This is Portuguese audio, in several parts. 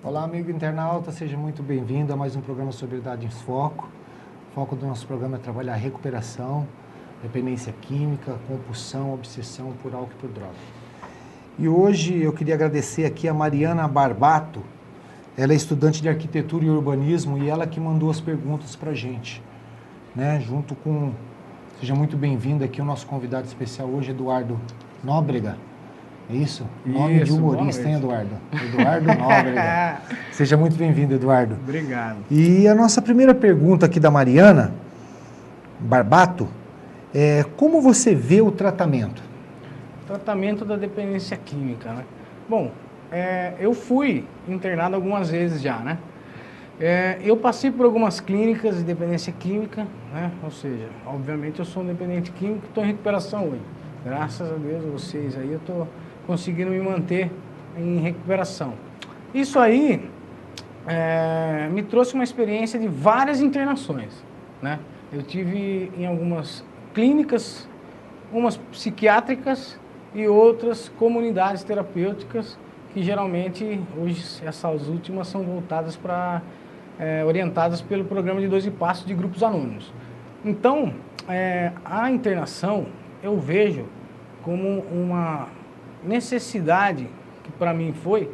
Olá, amigo internauta, seja muito bem-vindo a mais um programa Sobriedade em Foco. O foco do nosso programa é trabalhar a recuperação, dependência química, compulsão, obsessão por álcool e por droga. E hoje eu queria agradecer aqui a Mariana Barbato. Ela é estudante de arquitetura e urbanismo e ela que mandou as perguntas para a gente, né? Junto com, seja muito bem-vindo aqui o nosso convidado especial hoje, Eduardo Nóbrega. É isso? Nome de humorista, hein, Eduardo? Eduardo Nóbrega. Seja muito bem-vindo, Eduardo. Obrigado. E a nossa primeira pergunta aqui da Mariana Barbato é: como você vê o tratamento? Tratamento da dependência química, né? Bom, eu fui internado algumas vezes já, né? Eu passei por algumas clínicas de dependência química, né? Ou seja, obviamente eu sou um dependente químico e estou em recuperação hoje. Graças a Deus, vocês aí, eu estou conseguindo me manter em recuperação. Isso aí me trouxe uma experiência de várias internações, né? Eu tive em algumas clínicas, umas psiquiátricas e outras comunidades terapêuticas, que geralmente, hoje, essas últimas são voltadas para, orientadas pelo programa de 12 Passos de grupos anônimos. Então, a internação eu vejo como uma necessidade, que para mim foi,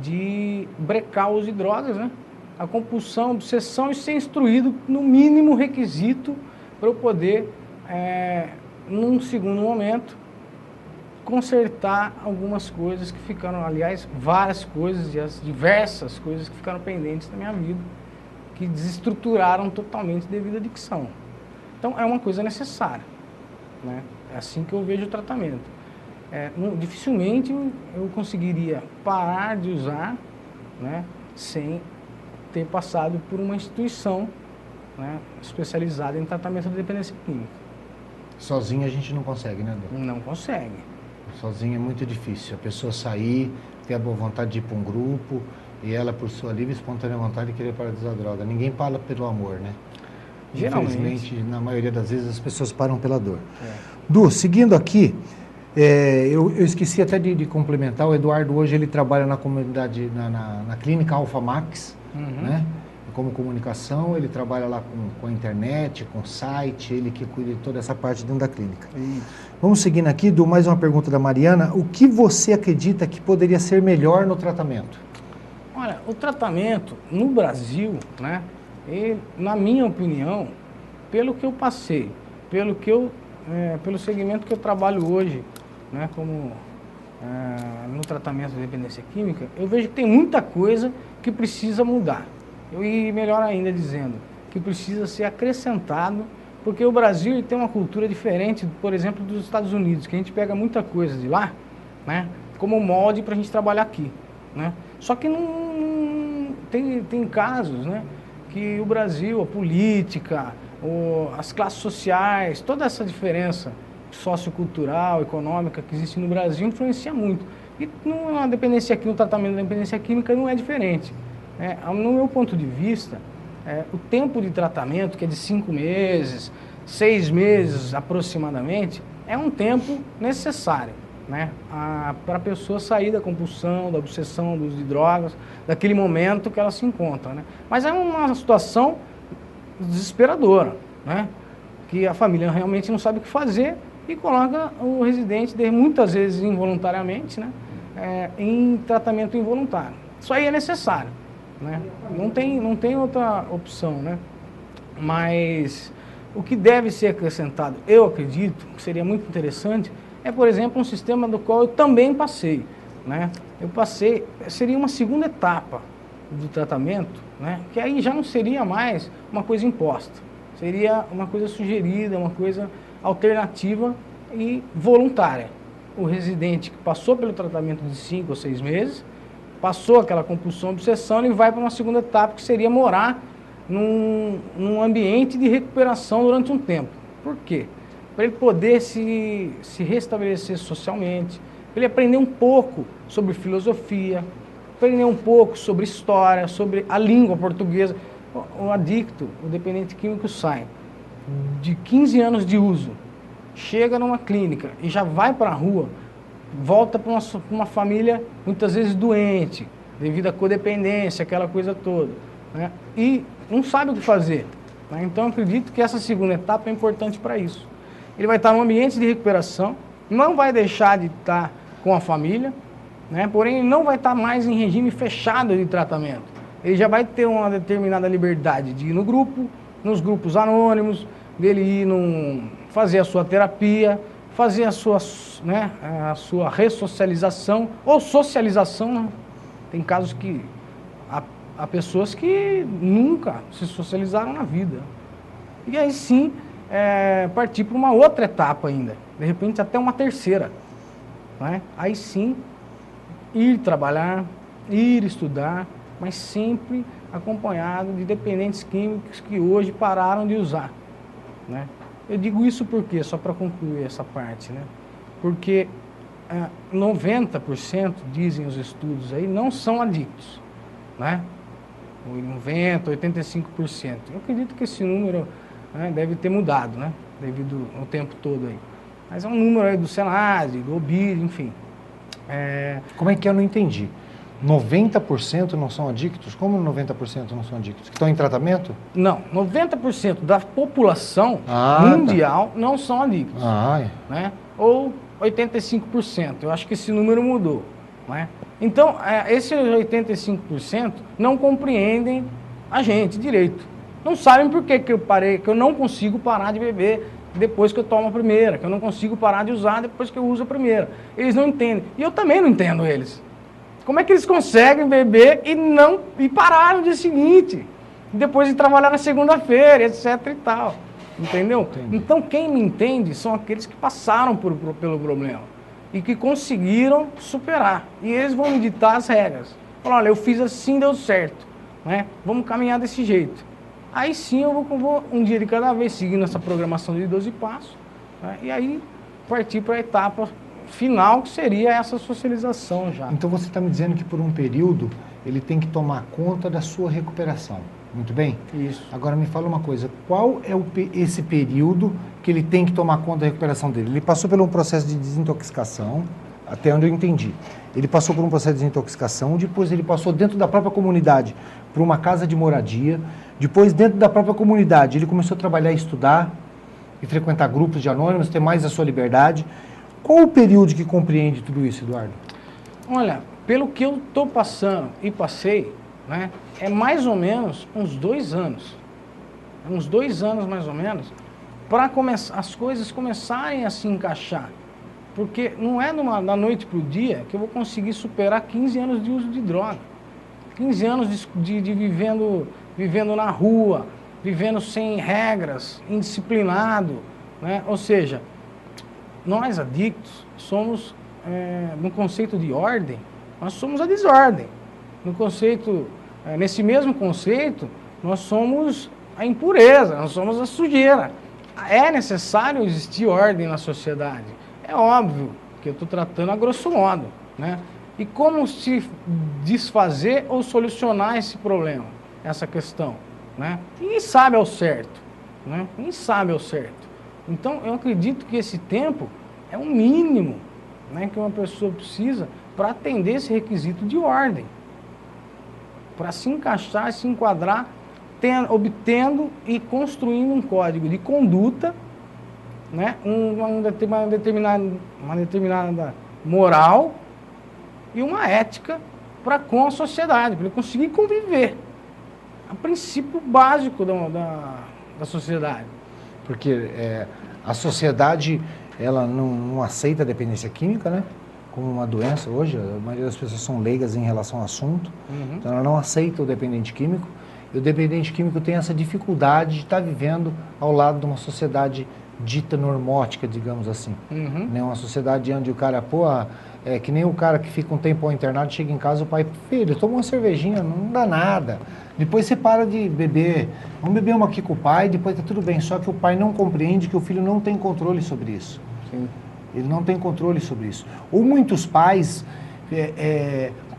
de brecar o uso de drogas, né? A compulsão, a obsessão e ser instruído no mínimo requisito para eu poder, num segundo momento, consertar algumas coisas que ficaram, aliás, várias coisas e as diversas coisas que ficaram pendentes na minha vida, que desestruturaram totalmente devido à adicção. Então, é uma coisa necessária, né? É assim que eu vejo o tratamento. Dificilmente eu conseguiria parar de usar, né, sem ter passado por uma instituição, né, especializada em tratamento de dependência química. Sozinho a gente não consegue, né, Edu? Não consegue. Sozinho é muito difícil. A pessoa sair, ter a boa vontade de ir para um grupo e ela, por sua livre e espontânea vontade, querer parar de usar droga. Ninguém para pelo amor, né? Geralmente. Infelizmente, na maioria das vezes, as pessoas param pela dor. Du, seguindo aqui, eu esqueci até de complementar, o Eduardo hoje ele trabalha na comunidade, na clínica Alpha Max, né? Como comunicação, ele trabalha lá com a internet, com o site, ele que cuida de toda essa parte dentro da clínica. Vamos seguindo aqui, Du, mais uma pergunta da Mariana. O que você acredita que poderia ser melhor no tratamento? Olha, o tratamento no Brasil, né, na minha opinião, pelo que eu passei, pelo segmento que eu trabalho hoje, né, como no tratamento de dependência química, eu vejo que tem muita coisa que precisa mudar. E melhor ainda dizendo, que precisa ser acrescentado, porque o Brasil ele tem uma cultura diferente, por exemplo, dos Estados Unidos, que a gente pega muita coisa de lá, né, como molde para a gente trabalhar aqui, né? Só que tem casos, né, que o Brasil, a política, as classes sociais, toda essa diferença sociocultural, econômica que existe no Brasil influencia muito. E na dependência aqui, no tratamento da dependência química não é diferente. No meu ponto de vista, o tempo de tratamento, que é de 5 meses, 6 meses aproximadamente, é um tempo necessário, né, para a pessoa sair da compulsão, da obsessão, do uso de drogas, daquele momento que ela se encontra, né? Mas é uma situação desesperadora, né, que a família realmente não sabe o que fazer e coloca o residente, muitas vezes involuntariamente, né, em tratamento involuntário. Isso aí é necessário, né? Não tem outra opção, né? Mas o que deve ser acrescentado, eu acredito, que seria muito interessante, por exemplo, um sistema do qual eu também passei, né? Seria uma segunda etapa do tratamento, né, que aí já não seria mais uma coisa imposta, seria uma coisa sugerida, uma coisa alternativa e voluntária. O residente que passou pelo tratamento de 5 ou 6 meses, passou aquela compulsão, obsessão, e vai para uma segunda etapa, que seria morar num ambiente de recuperação durante um tempo. Por quê? Para ele poder se restabelecer socialmente, para ele aprender um pouco sobre filosofia, aprender um pouco sobre história, sobre a língua portuguesa. O adicto, o dependente químico sai de 15 anos de uso, chega numa clínica e já vai para a rua, volta para uma família muitas vezes doente, devido à codependência, aquela coisa toda, né? E não sabe o que fazer, né? Então, eu acredito que essa segunda etapa é importante para isso. Ele vai estar num ambiente de recuperação, não vai deixar de estar com a família, né? Porém, ele não vai estar mais em regime fechado de tratamento. Ele já vai ter uma determinada liberdade de ir no grupo, nos grupos anônimos, dele ir fazer a sua terapia, fazer a sua, né, a sua ressocialização ou socialização, né? Tem casos que há pessoas que nunca se socializaram na vida. E aí sim, partir para uma outra etapa ainda, de repente até uma terceira, né? Aí sim, ir trabalhar, ir estudar, mas sempre acompanhado de dependentes químicos que hoje pararam de usar, né? Eu digo isso porque, só para concluir essa parte, né? Porque 90%, dizem os estudos aí, não são adictos, né? 90%, 85%. Eu acredito que esse número, né, deve ter mudado, né? Devido ao tempo todo aí. Mas é um número aí do SENASE, do OBID, enfim. Como é que eu não entendi? 90% não são adictos? Como 90% não são adictos? Que estão em tratamento? Não, 90% da população mundial não são adictos, né? Ou 85%, eu acho que esse número mudou, né? Então, esses 85% não compreendem a gente direito. Não sabem por que eu não consigo parar de beber depois que eu tomo a primeira, que eu não consigo parar de usar depois que eu uso a primeira. Eles não entendem. E eu também não entendo eles. Como é que eles conseguem beber e parar no dia seguinte, depois de trabalhar na segunda-feira, etc e tal, entendeu? Entendi. Então, quem me entende são aqueles que passaram pelo problema e que conseguiram superar. E eles vão me ditar as regras. Falar, olha, eu fiz assim, deu certo, né? Vamos caminhar desse jeito. Aí sim eu vou um dia de cada vez, seguindo essa programação de 12 passos, né? E aí partir para a etapa final, que seria essa socialização já. Então você está me dizendo que por um período ele tem que tomar conta da sua recuperação, muito bem? Isso. Agora me fala uma coisa, qual é esse período que ele tem que tomar conta da recuperação dele? Ele passou por um processo de desintoxicação, até onde eu entendi. Ele passou por um processo de desintoxicação, depois ele passou dentro da própria comunidade para uma casa de moradia, depois dentro da própria comunidade ele começou a trabalhar e estudar, e frequentar grupos de anônimos, ter mais a sua liberdade. Qual o período que compreende tudo isso, Eduardo? Olha, pelo que eu estou passando e passei, né, é mais ou menos uns 2 anos. Uns 2 anos, mais ou menos, para as coisas começarem a se encaixar. Porque não é da noite para o dia que eu vou conseguir superar 15 anos de uso de droga. 15 anos de vivendo na rua, vivendo sem regras, indisciplinado, né? Ou seja, nós adictos somos, no conceito de ordem, nós somos a desordem. No conceito, nesse mesmo conceito, nós somos a impureza, nós somos a sujeira. É necessário existir ordem na sociedade. É óbvio que eu estou tratando a grosso modo, né? E como se desfazer ou solucionar esse problema, essa questão, né? Ninguém sabe ao certo, né? Ninguém sabe ao certo. Então, eu acredito que esse tempo é um mínimo, né, que uma pessoa precisa para atender esse requisito de ordem, para se encaixar, se enquadrar, obtendo e construindo um código de conduta, né, uma determinada moral e uma ética com a sociedade, para ele conseguir conviver. É o princípio básico da sociedade. Porque a sociedade, ela não aceita a dependência química, né? Como uma doença hoje, a maioria das pessoas são leigas em relação ao assunto, então ela não aceita o dependente químico, e o dependente químico tem essa dificuldade de estar vivendo ao lado de uma sociedade dita normótica, digamos assim. Né? Uma sociedade onde o cara, que nem o cara que fica um tempo internado, chega em casa, o pai, filho, toma uma cervejinha, não dá nada. Depois você para de beber, vamos beber uma aqui com o pai, depois tá tudo bem. Só que o pai não compreende que o filho não tem controle sobre isso. Sim. Ele não tem controle sobre isso. Ou muitos pais,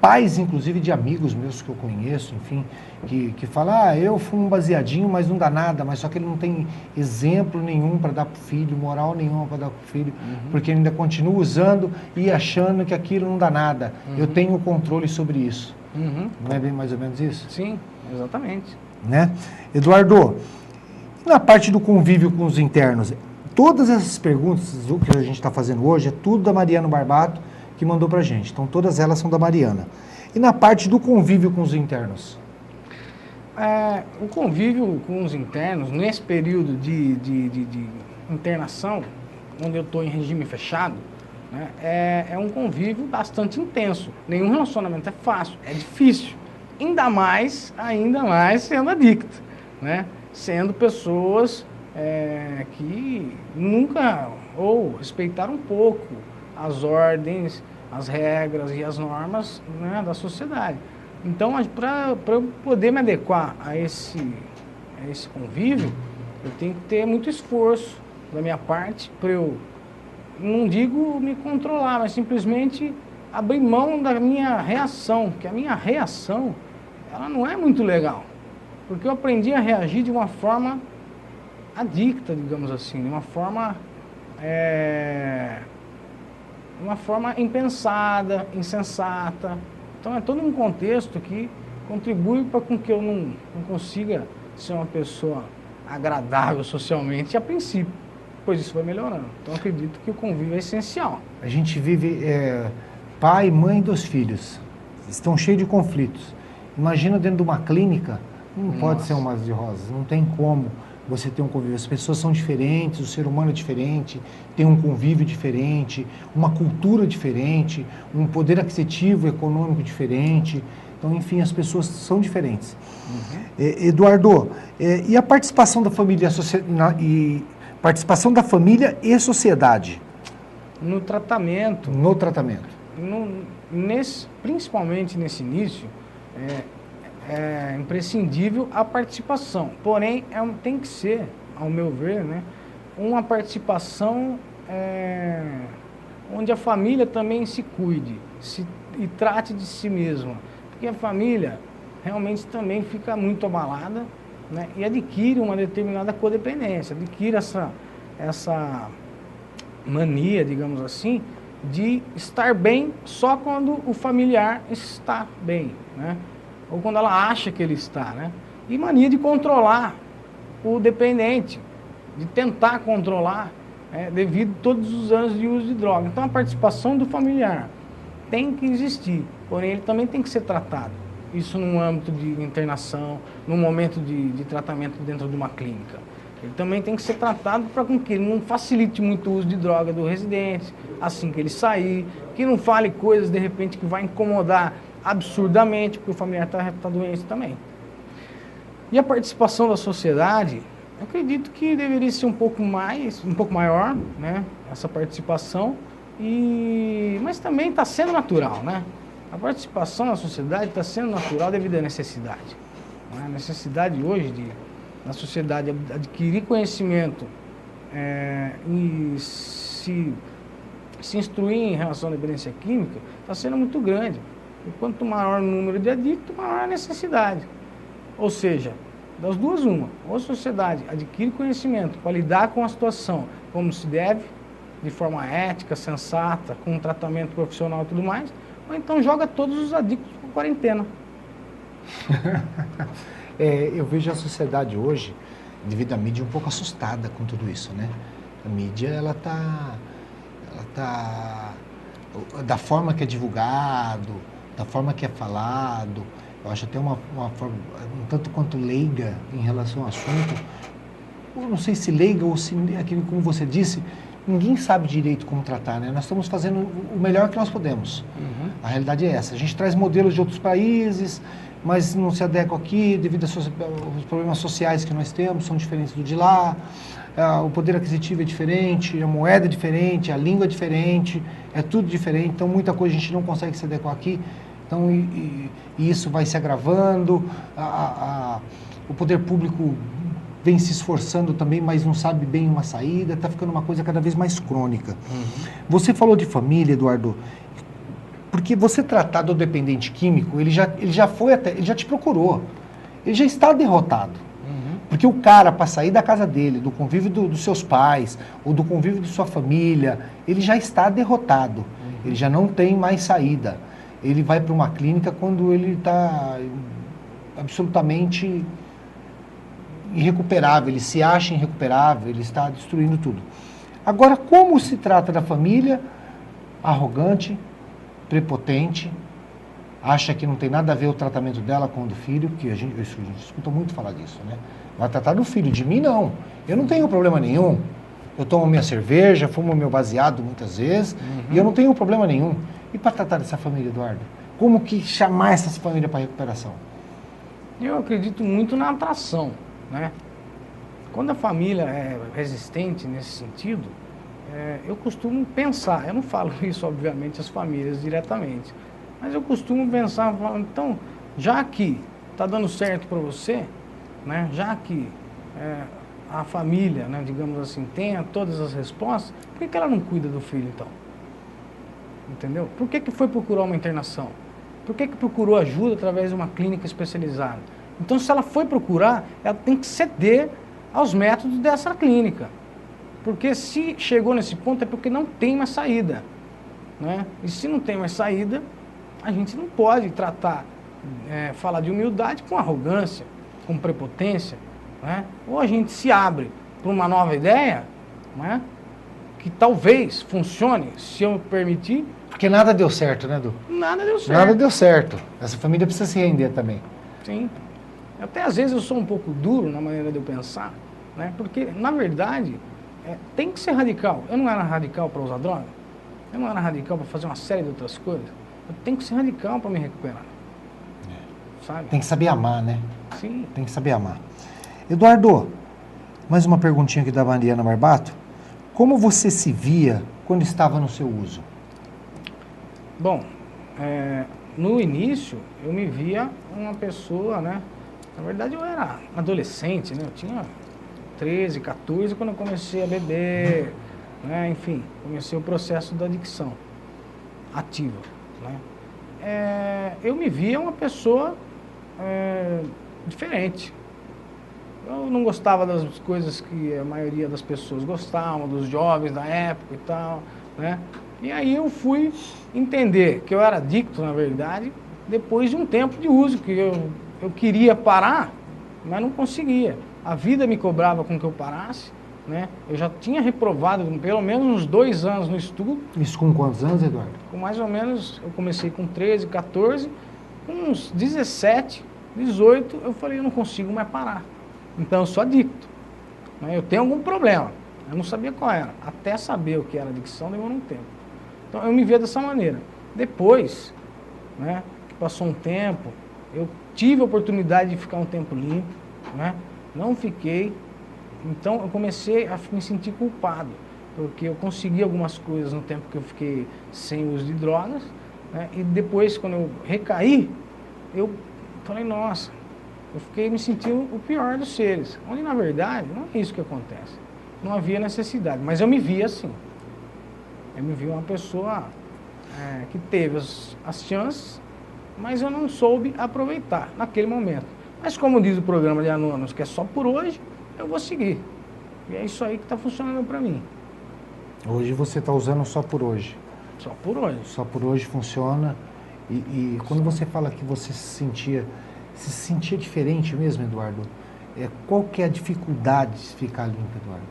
pais inclusive de amigos meus que eu conheço, enfim, que falam, eu fumo um baseadinho, mas não dá nada, mas só que ele não tem exemplo nenhum para dar para o filho, moral nenhuma para dar para o filho, porque ele ainda continua usando e achando que aquilo não dá nada. Eu tenho controle sobre isso. Não é bem mais ou menos isso? Sim, exatamente. Né? Eduardo, na parte do convívio com os internos, todas essas perguntas o que a gente está fazendo hoje é tudo da Mariana Barbato que mandou para a gente. Então, todas elas são da Mariana. E na parte do convívio com os internos? O convívio com os internos, nesse período de internação, onde eu estou em regime fechado, né, é um convívio bastante intenso. Nenhum relacionamento é fácil, é difícil. Ainda mais sendo adicto, né? Sendo pessoas que nunca ou respeitaram um pouco as ordens, as regras e as normas, né, da sociedade. Então, para eu poder me adequar a esse convívio, eu tenho que ter muito esforço da minha parte para eu, não digo me controlar, mas simplesmente abrir mão da minha reação, porque a minha reação, ela não é muito legal, porque eu aprendi a reagir de uma forma adicta, digamos assim, de uma forma impensada, insensata. Então é todo um contexto que contribui para com que eu não consiga ser uma pessoa agradável socialmente a princípio, pois isso vai melhorando. Então eu acredito que o convívio é essencial. A gente vive pai, mãe e 2 filhos, estão cheios de conflitos. Imagina dentro de uma clínica, não pode ser um mar de rosas, não tem como você ter um convívio. As pessoas são diferentes, o ser humano é diferente, tem um convívio diferente, uma cultura diferente, um poder aquisitivo econômico diferente. Então, enfim, as pessoas são diferentes. Eduardo, e a participação da família e sociedade? No tratamento. No tratamento. Principalmente nesse início, é imprescindível a participação. Porém, tem que ser, ao meu ver, né, uma participação onde a família também se cuide e trate de si mesma. Porque a família realmente também fica muito abalada, né, e adquire uma determinada codependência, adquire essa mania, digamos assim, de estar bem só quando o familiar está bem, né? Ou quando ela acha que ele está, né? E mania de controlar o dependente, de tentar controlar, devido a todos os anos de uso de droga. Então a participação do familiar tem que existir, porém ele também tem que ser tratado. Isso num âmbito de internação, num momento de tratamento dentro de uma clínica. Ele também tem que ser tratado para que ele não facilite muito o uso de droga do residente, assim que ele sair, que não fale coisas de repente que vai incomodar absurdamente, porque o familiar está doente também. E a participação da sociedade, eu acredito que deveria ser um pouco maior, né, essa participação, mas também está sendo natural, né? A participação da sociedade está sendo natural devido à necessidade. Né? A necessidade hoje da sociedade adquirir conhecimento e se instruir em relação à dependência química está sendo muito grande. E quanto maior o número de adictos, maior a necessidade. Ou seja, das duas uma, ou a sociedade adquire conhecimento para lidar com a situação como se deve, de forma ética, sensata, com um tratamento profissional e tudo mais, ou então joga todos os adictos para quarentena. Eu vejo a sociedade hoje, devido à mídia, um pouco assustada com tudo isso, né? A mídia, ela tá da forma que é divulgado, da forma que é falado, eu acho até uma forma um tanto quanto leiga em relação ao assunto. Eu não sei se leiga ou se, aquilo como você disse, ninguém sabe direito como tratar, né? Nós estamos fazendo o melhor que nós podemos. A realidade é essa. A gente traz modelos de outros países, mas não se adequa aqui devido aos problemas sociais que nós temos, são diferentes do de lá. O poder aquisitivo é diferente, a moeda é diferente, a língua é diferente, é tudo diferente. Então, muita coisa a gente não consegue se adequar aqui. Então, e isso vai se agravando. O poder público vem se esforçando também, mas não sabe bem uma saída. Está ficando uma coisa cada vez mais crônica. Você falou de família, Eduardo. Porque você tratar do dependente químico, ele já te procurou. Ele já está derrotado. Porque o cara, para sair da casa dele, do convívio dos seus pais, ou do convívio de sua família, ele já está derrotado. Ele já não tem mais saída. ele vai para uma clínica quando ele está absolutamente irrecuperável, ele se acha irrecuperável, ele está destruindo tudo. Agora, como se trata da família arrogante, prepotente, acha que não tem nada a ver o tratamento dela com o do filho, que a gente escuta muito falar disso, né? Vai tratar do filho, de mim não. Eu não tenho problema nenhum. Eu tomo minha cerveja, fumo meu baseado muitas vezes, e eu não tenho problema nenhum. E para tratar dessa família, Eduardo? Como que chamar essa família para recuperação? Eu acredito muito na atração, né? Quando a família é resistente nesse sentido, eu costumo pensar, eu não falo isso, obviamente, às famílias diretamente, mas eu costumo pensar, então, já que está dando certo para você, né? Já que a família, né, digamos assim, tenha todas as respostas, por que ela não cuida do filho, então? Entendeu? Por que foi procurar uma internação? Por que procurou ajuda através de uma clínica especializada? Então, se ela foi procurar, ela tem que ceder aos métodos dessa clínica. Porque se chegou nesse ponto é porque não tem mais saída, né? E se não tem mais saída, a gente não pode tratar, falar de humildade com arrogância, com prepotência, né? Ou a gente se abre para uma nova ideia, né, que talvez funcione, se eu permitir. Porque nada deu certo, né, Edu? Nada deu certo. Nada deu certo. Essa família precisa se render também. Sim. Até às vezes eu sou um pouco duro na maneira de eu pensar, né? Porque, na verdade, tem que ser radical. Eu não era radical para usar droga, eu não era radical para fazer uma série de outras coisas. Eu tenho que ser radical para me recuperar. Sabe? Tem que saber amar, né? Sim. Tem que saber amar. Eduardo, mais uma perguntinha aqui da Mariana Barbato. Como você se via quando estava no seu uso? Bom, no início eu me via uma pessoa, né? Na verdade eu era adolescente, né? Eu tinha 13, 14 quando eu comecei a beber, né? Enfim, comecei o processo da adicção ativa, né? Eu me via uma pessoa diferente. Eu não gostava das coisas que a maioria das pessoas gostavam, dos jovens da época e tal, né? E aí eu fui entender que eu era adicto, na verdade, depois de um tempo de uso, que eu queria parar, mas não conseguia. A vida me cobrava com que eu parasse, né? Eu já tinha reprovado pelo menos uns 2 anos no estudo. Isso com quantos anos, Eduardo? Com mais ou menos, eu comecei com 13, 14, com uns 17, 18, eu falei, eu não consigo mais parar. Então eu sou adicto, né? Eu tenho algum problema, eu não sabia qual era. Até saber o que era adicção demorou um tempo. Então eu me via dessa maneira. Depois, né, que passou um tempo, eu tive a oportunidade de ficar um tempo limpo, né? Não fiquei. Então eu comecei a me sentir culpado, porque eu consegui algumas coisas no tempo que eu fiquei sem uso de drogas, né? E depois, quando eu recaí, eu falei, nossa, eu fiquei me sentindo o pior dos seres. Onde, na verdade, não é isso que acontece. Não havia necessidade, mas eu me via assim. Eu me vi uma pessoa que teve as chances, mas eu não soube aproveitar naquele momento. Mas como diz o programa de Anônimos, que é só por hoje, eu vou seguir. E é isso aí que está funcionando para mim. Hoje você está usando só por hoje. Só por hoje. Só por hoje funciona. E quando você fala que você se sentia diferente mesmo, Eduardo, qual que é a dificuldade de ficar limpo, Eduardo?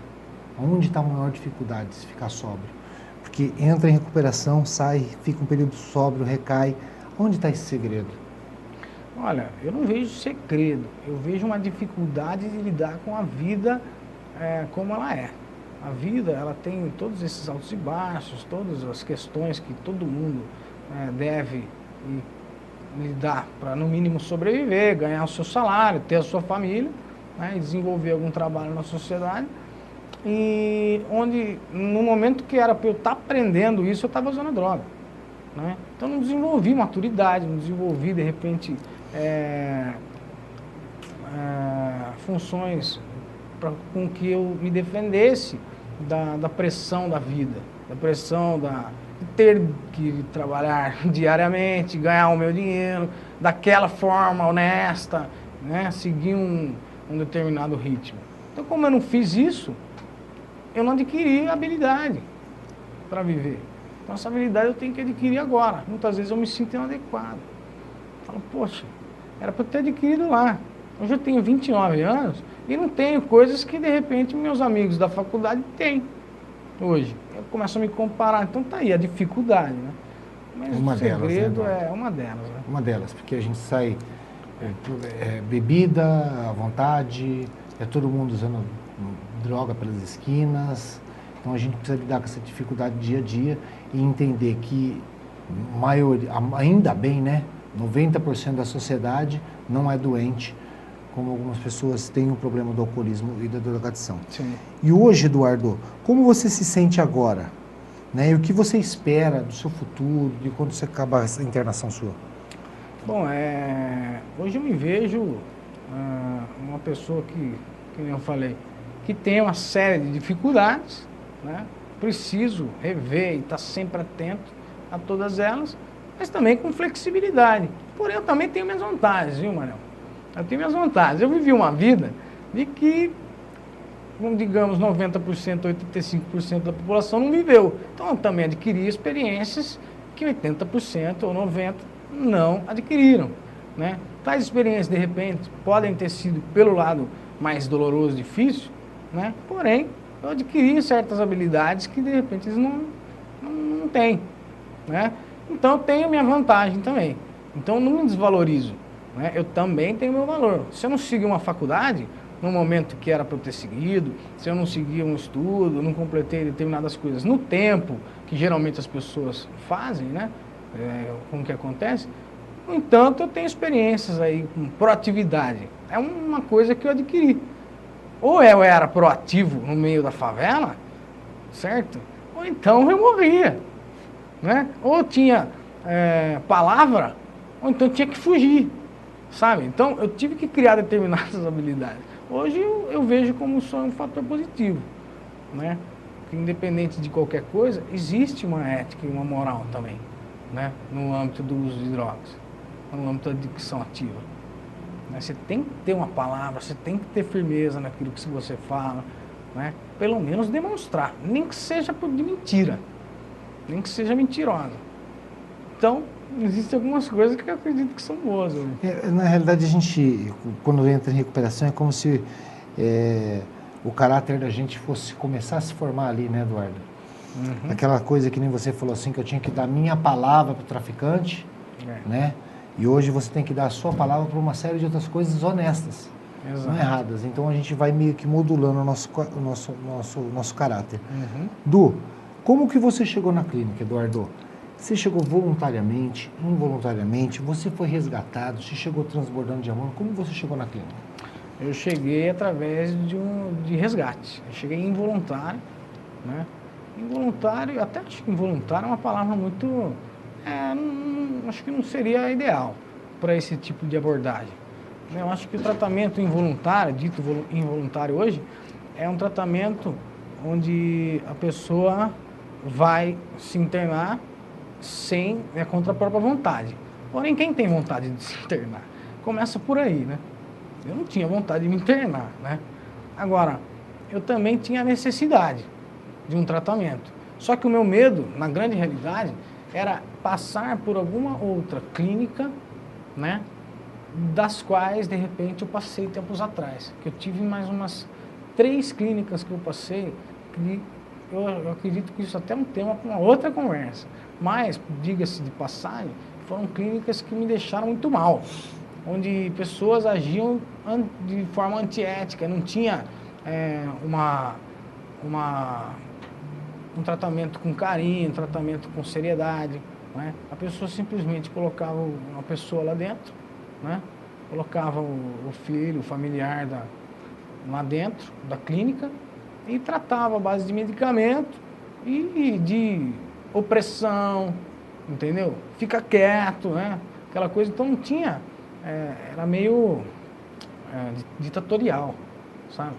Onde está a maior dificuldade de se ficar sóbrio? Porque entra em recuperação, sai, fica um período sóbrio, recai. Onde está esse segredo? Olha, eu não vejo segredo. Eu vejo uma dificuldade de lidar com a vida como ela é. A vida, ela tem todos esses altos e baixos, todas as questões que todo mundo deve lidar para, no mínimo, sobreviver, ganhar o seu salário, ter a sua família, né, e desenvolver algum trabalho na sociedade. E onde, no momento que era para eu estar aprendendo isso, eu estava usando droga, né? Então não desenvolvi maturidade, não desenvolvi, de repente, funções com que eu me defendesse da pressão da vida, da pressão de ter que trabalhar diariamente, ganhar o meu dinheiro, daquela forma honesta, né? Seguir um determinado ritmo. Então, como eu não fiz isso, eu não adquiri habilidade para viver. Então essa habilidade eu tenho que adquirir agora. Muitas vezes eu me sinto inadequado. Falo, poxa, era para eu ter adquirido lá. Hoje eu tenho 29 anos e não tenho coisas que de repente meus amigos da faculdade têm hoje. Eu começo a me comparar, então tá aí a dificuldade, né? Mas Uma o delas, né, segredo Eduardo? é uma delas, né? Uma delas, porque a gente sai bebida à vontade, todo mundo usando droga pelas esquinas, então a gente precisa lidar com essa dificuldade dia a dia e entender que ainda bem, né, 90% da sociedade não é doente, como algumas pessoas têm o problema do alcoolismo e da drogadição. Sim. E hoje, Eduardo, como você se sente agora? Né? E o que você espera do seu futuro, de quando você acabar essa internação sua? Bom, hoje eu me vejo uma pessoa que eu falei, que tem uma série de dificuldades, né? Preciso rever e estar sempre atento a todas elas, mas também com flexibilidade. Porém, eu também tenho minhas vantagens, viu, Manel? Eu tenho minhas vantagens. Eu vivi uma vida de que, digamos, 90%, 85% da população não viveu. Então, eu também adquiri experiências que 80% ou 90% não adquiriram, né? Tais experiências, de repente, podem ter sido pelo lado mais doloroso, difícil, né? Porém, eu adquiri certas habilidades que, de repente, eles não têm, né? Então, eu tenho minha vantagem também. Então, eu não me desvalorizo, né? Eu também tenho meu valor. Se eu não seguir uma faculdade, no momento que era para eu ter seguido, se eu não seguir um estudo, não completei determinadas coisas no tempo que geralmente as pessoas fazem, né? Como que acontece? No entanto, eu tenho experiências aí com proatividade. É uma coisa que eu adquiri. Ou eu era proativo no meio da favela, certo? Ou então eu morria, né? Ou tinha palavra, ou então tinha que fugir, sabe? Então eu tive que criar determinadas habilidades. Hoje eu vejo como só um fator positivo, né? Que independente de qualquer coisa, existe uma ética e uma moral também, né? No âmbito do uso de drogas, no âmbito da adicção ativa. Né? Você tem que ter uma palavra, você tem que ter firmeza naquilo que você fala, né? Pelo menos demonstrar, nem que seja de mentira, nem que seja mentirosa. Então, existem algumas coisas que eu acredito que são boas. Na realidade, a gente, quando entra em recuperação, é como se o caráter da gente fosse começar a se formar ali, né, Eduardo? Uhum. Aquela coisa que nem você falou assim, que eu tinha que dar minha palavra para o traficante, né? E hoje você tem que dar a sua palavra para uma série de outras coisas honestas, Exato. Não erradas. Então a gente vai meio que modulando o nosso caráter. Uhum. Du, como que você chegou na clínica, Eduardo? Você chegou voluntariamente, involuntariamente? Você foi resgatado? Você chegou transbordando de amor? Como você chegou na clínica? Eu cheguei através de resgate. Eu cheguei involuntário, né? Involuntário, até acho que involuntário é uma palavra muito... acho que não seria ideal para esse tipo de abordagem. Eu acho que o tratamento involuntário, dito involuntário hoje, é um tratamento onde a pessoa vai se internar contra a própria vontade. Porém, quem tem vontade de se internar? Começa por aí, né? Eu não tinha vontade de me internar, né? Agora, eu também tinha a necessidade de um tratamento. Só que o meu medo, na grande realidade, era passar por alguma outra clínica, né? Das quais, de repente, eu passei tempos atrás. Que eu tive mais umas 3 clínicas que eu passei, que eu acredito que isso até é um tema para uma outra conversa. Mas, diga-se de passagem, foram clínicas que me deixaram muito mal. Onde pessoas agiam de forma antiética, não tinha um tratamento com carinho, um tratamento com seriedade, né? A pessoa simplesmente colocava uma pessoa lá dentro, né? Colocava o filho, o familiar lá dentro da clínica e tratava à base de medicamento e de opressão, entendeu? Fica quieto, né? Aquela coisa, então não tinha, era meio ditatorial, sabe?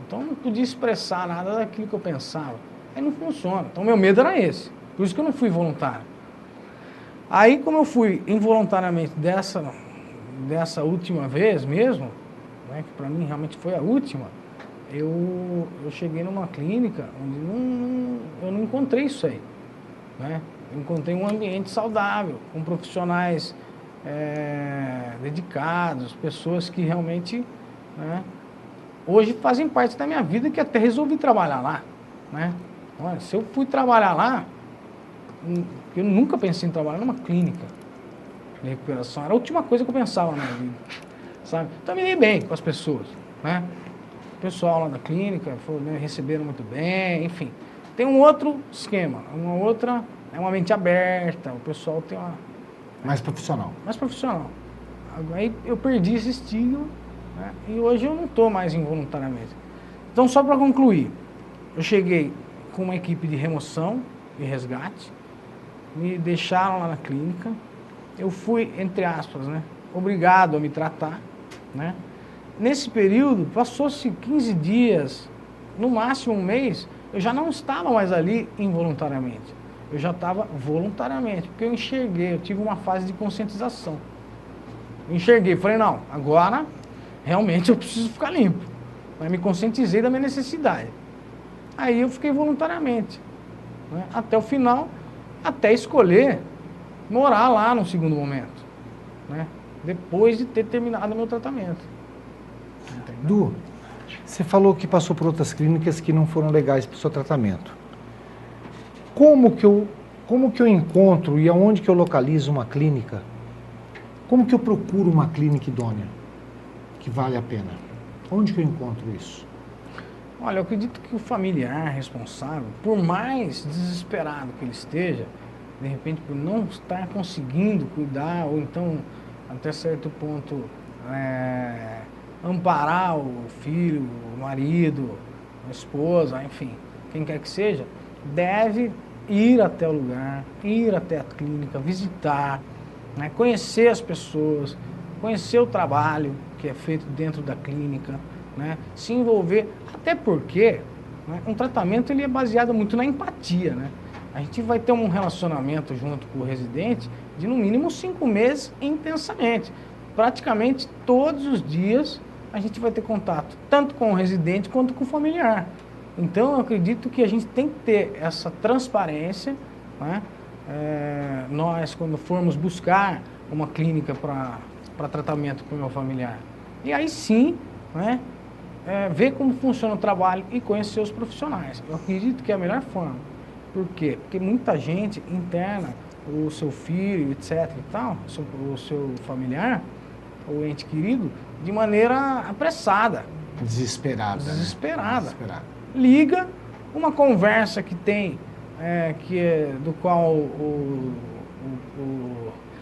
Então não podia expressar nada daquilo que eu pensava. Aí não funciona. Então meu medo era esse. Por isso que eu não fui voluntário. Aí como eu fui involuntariamente dessa última vez mesmo, né, que para mim realmente foi a última, eu cheguei numa clínica onde eu não encontrei isso aí. né? Eu encontrei um ambiente saudável, com profissionais dedicados, pessoas que realmente, né, hoje fazem parte da minha vida, que até resolvi trabalhar lá, né? Olha, se eu fui trabalhar lá, eu nunca pensei em trabalhar numa clínica de recuperação, era a última coisa que eu pensava na minha vida, sabe? Então eu me dei bem com as pessoas, né? O pessoal lá da clínica me receberam muito bem, enfim. Tem um outro esquema, é uma mente aberta, o pessoal tem uma... Mais profissional. Mais profissional. Aí eu perdi esse estigma, né? E hoje eu não estou mais involuntariamente. Então, só para concluir, eu cheguei com uma equipe de remoção e resgate, me deixaram lá na clínica, eu fui, entre aspas, né, obrigado a me tratar, né? Nesse período, passou-se 15 dias, no máximo um mês, eu já não estava mais ali involuntariamente. Eu já estava voluntariamente, porque eu enxerguei, eu tive uma fase de conscientização. Eu enxerguei, falei, não, agora realmente eu preciso ficar limpo. Mas me conscientizei da minha necessidade. Aí eu fiquei voluntariamente, né, até o final, até escolher morar lá no segundo momento, né, depois de ter terminado o meu tratamento. Entendeu? Du, você falou que passou por outras clínicas que não foram legais para o seu tratamento. Como que eu encontro e aonde que eu localizo uma clínica? Como que eu procuro uma clínica idônea que vale a pena? Onde que eu encontro isso? Olha, eu acredito que o familiar responsável, por mais desesperado que ele esteja, de repente por não estar conseguindo cuidar, ou então, até certo ponto, amparar o filho, o marido, a esposa, enfim, quem quer que seja, deve ir até o lugar, ir até a clínica, visitar, né, conhecer as pessoas, conhecer o trabalho que é feito dentro da clínica, né, se envolver, até porque, né, um tratamento ele é baseado muito na empatia, né? A gente vai ter um relacionamento junto com o residente de no mínimo 5 meses intensamente. Praticamente todos os dias a gente vai ter contato, tanto com o residente quanto com o familiar. Então, eu acredito que a gente tem que ter essa transparência, né? Nós, quando formos buscar uma clínica para tratamento com o meu familiar. E aí sim, né? Ver como funciona o trabalho e conhecer os profissionais. Eu acredito que é a melhor forma. Por quê? Porque muita gente interna o seu filho, etc. e tal, o seu familiar, o ente querido, de maneira apressada. Desesperada. Desesperada. Né? Desesperada. Liga, uma conversa que tem, do qual o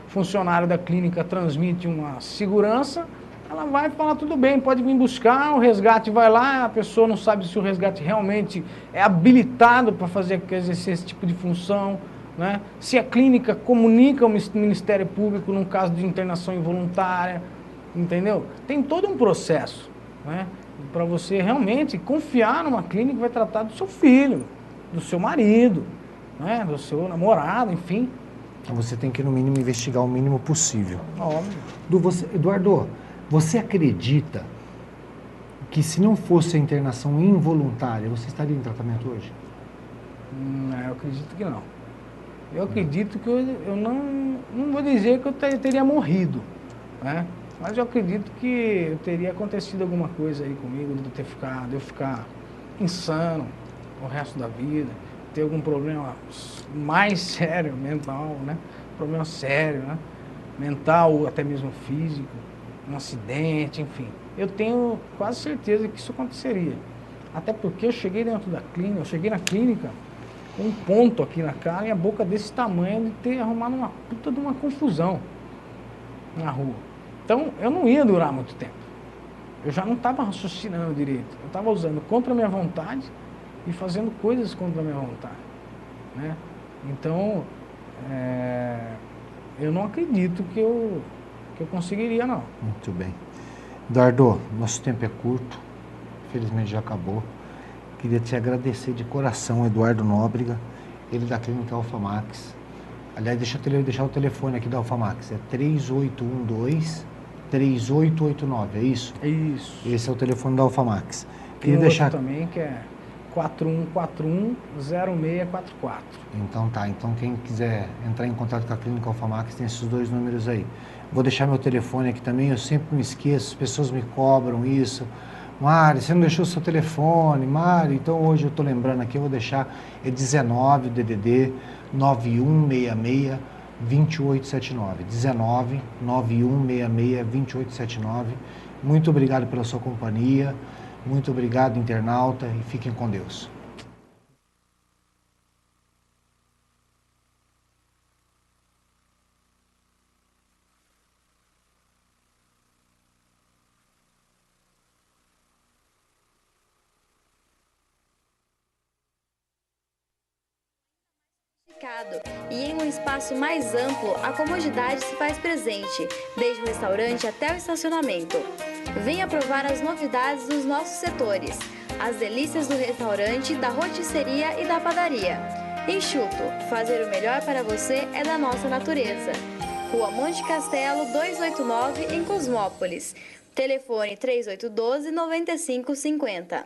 funcionário da clínica transmite uma segurança, ela vai falar, tudo bem, pode vir buscar, o resgate vai lá, a pessoa não sabe se o resgate realmente é habilitado para exercer esse tipo de função, né? Se a clínica comunica o Ministério Público num caso de internação involuntária, entendeu? Tem todo um processo, né, para você realmente confiar numa clínica que vai tratar do seu filho, do seu marido, né, do seu namorado, enfim. Então você tem que, no mínimo, investigar o mínimo possível. Óbvio. Eduardo, você acredita que se não fosse a internação involuntária, você estaria em tratamento hoje? Eu acredito que não. Eu acredito que eu não vou dizer que eu teria morrido, né? Mas eu acredito que teria acontecido alguma coisa aí comigo, de eu ficar insano o resto da vida, ter algum problema mais sério, mental, né? Problema sério, né? Mental ou até mesmo físico, um acidente, enfim. Eu tenho quase certeza que isso aconteceria. Até porque eu cheguei dentro da clínica, eu cheguei na clínica com um ponto aqui na cara e a boca desse tamanho de ter arrumado uma puta de uma confusão na rua. Então, eu não ia durar muito tempo. Eu já não estava raciocinando direito. Eu estava usando contra a minha vontade e fazendo coisas contra a minha vontade, né? Então, eu não acredito que eu conseguiria, não. Muito bem. Eduardo, nosso tempo é curto. Infelizmente já acabou. Queria te agradecer de coração, Eduardo Nóbrega, ele da Clínica Alfamax. Aliás, deixa eu deixar o telefone aqui da Alfamax. É 3812-3889, é isso? É isso. Esse é o telefone da Alfamax. Tem outro também que é 4141-0644. Então tá, então quem quiser entrar em contato com a Clínica Alfamax tem esses dois números aí. Vou deixar meu telefone aqui também, eu sempre me esqueço, as pessoas me cobram isso. Mari, você não deixou o seu telefone, Mari, então hoje eu estou lembrando aqui, eu vou deixar, é 19, o DDD 9166 2879, 19 9166 2879. Muito obrigado pela sua companhia, muito obrigado, internauta, e fiquem com Deus. E em um espaço mais amplo, a comodidade se faz presente, desde o restaurante até o estacionamento. Venha provar as novidades dos nossos setores, as delícias do restaurante, da rotisseria e da padaria. Enxuto, fazer o melhor para você é da nossa natureza. Rua Monte Castelo, 289, em Cosmópolis. Telefone 3812-9550.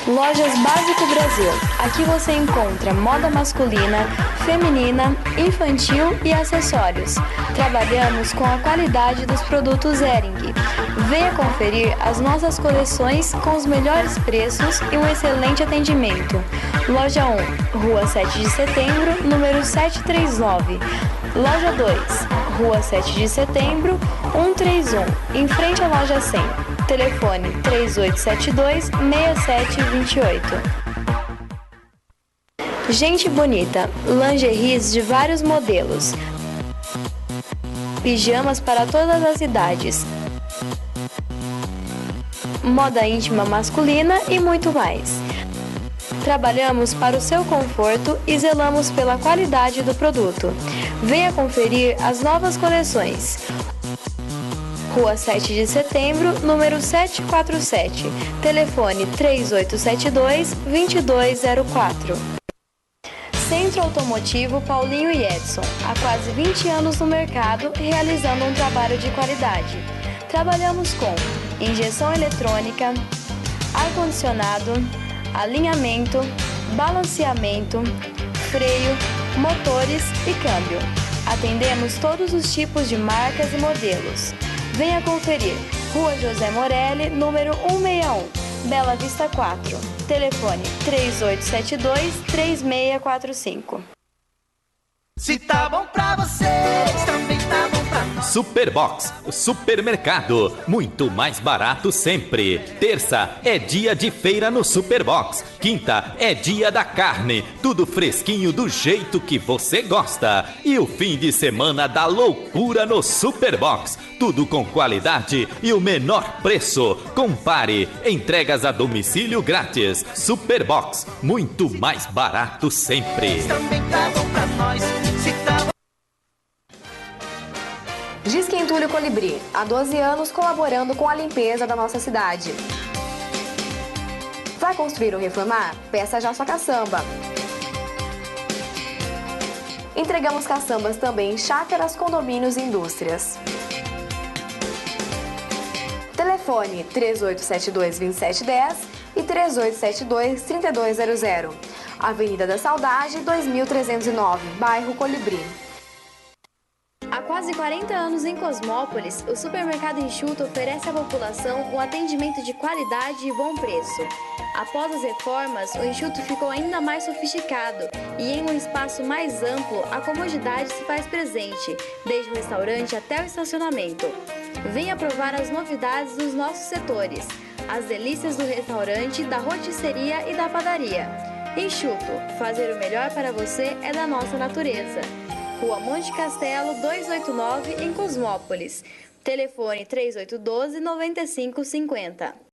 Lojas Básico Brasil. Aqui você encontra moda masculina, feminina, infantil e acessórios. Trabalhamos com a qualidade dos produtos Hering. Venha conferir as nossas coleções com os melhores preços e um excelente atendimento. Loja 1, Rua 7 de Setembro, número 739. Loja 2, Rua 7 de Setembro, 131, em frente à Loja 100. Telefone 3872-6728. Gente bonita, lingeries de vários modelos, pijamas para todas as idades, moda íntima masculina e muito mais. Trabalhamos para o seu conforto e zelamos pela qualidade do produto. Venha conferir as novas coleções. Rua 7 de Setembro, número 747. Telefone 3872-2204. Centro Automotivo Paulinho e Edson. Há quase 20 anos no mercado, realizando um trabalho de qualidade. Trabalhamos com injeção eletrônica, ar-condicionado, alinhamento, balanceamento, freio, motores e câmbio. Atendemos todos os tipos de marcas e modelos. Venha conferir. Rua José Morelli, número 161, Bela Vista 4. Telefone 3872-3645. Se tá bom pra vocês, também tá bom pra nós. Superbox, o supermercado, muito mais barato sempre. Terça é dia de feira no Superbox. Quinta é dia da carne, tudo fresquinho do jeito que você gosta. E o fim de semana da loucura no Superbox. Tudo com qualidade e o menor preço. Compare, entregas a domicílio grátis. Superbox, muito mais barato sempre. Também tá bom pra nós. Se tá bom... Disque Entulho Colibri, há 12 anos colaborando com a limpeza da nossa cidade. Vai construir ou reformar? Peça já sua caçamba. Entregamos caçambas também em chácaras, condomínios e indústrias. Telefone 3872-2710 e 3872-3200. Avenida da Saudade, 2309, bairro Colibri. Há quase 40 anos em Cosmópolis, o Supermercado Enxuto oferece à população um atendimento de qualidade e bom preço. Após as reformas, o Enxuto ficou ainda mais sofisticado e em um espaço mais amplo, a comodidade se faz presente, desde o restaurante até o estacionamento. Venha provar as novidades dos nossos setores, as delícias do restaurante, da rotisseria e da padaria. Enxuto, fazer o melhor para você é da nossa natureza. Rua Monte Castelo, 289, em Cosmópolis. Telefone 3812-9550.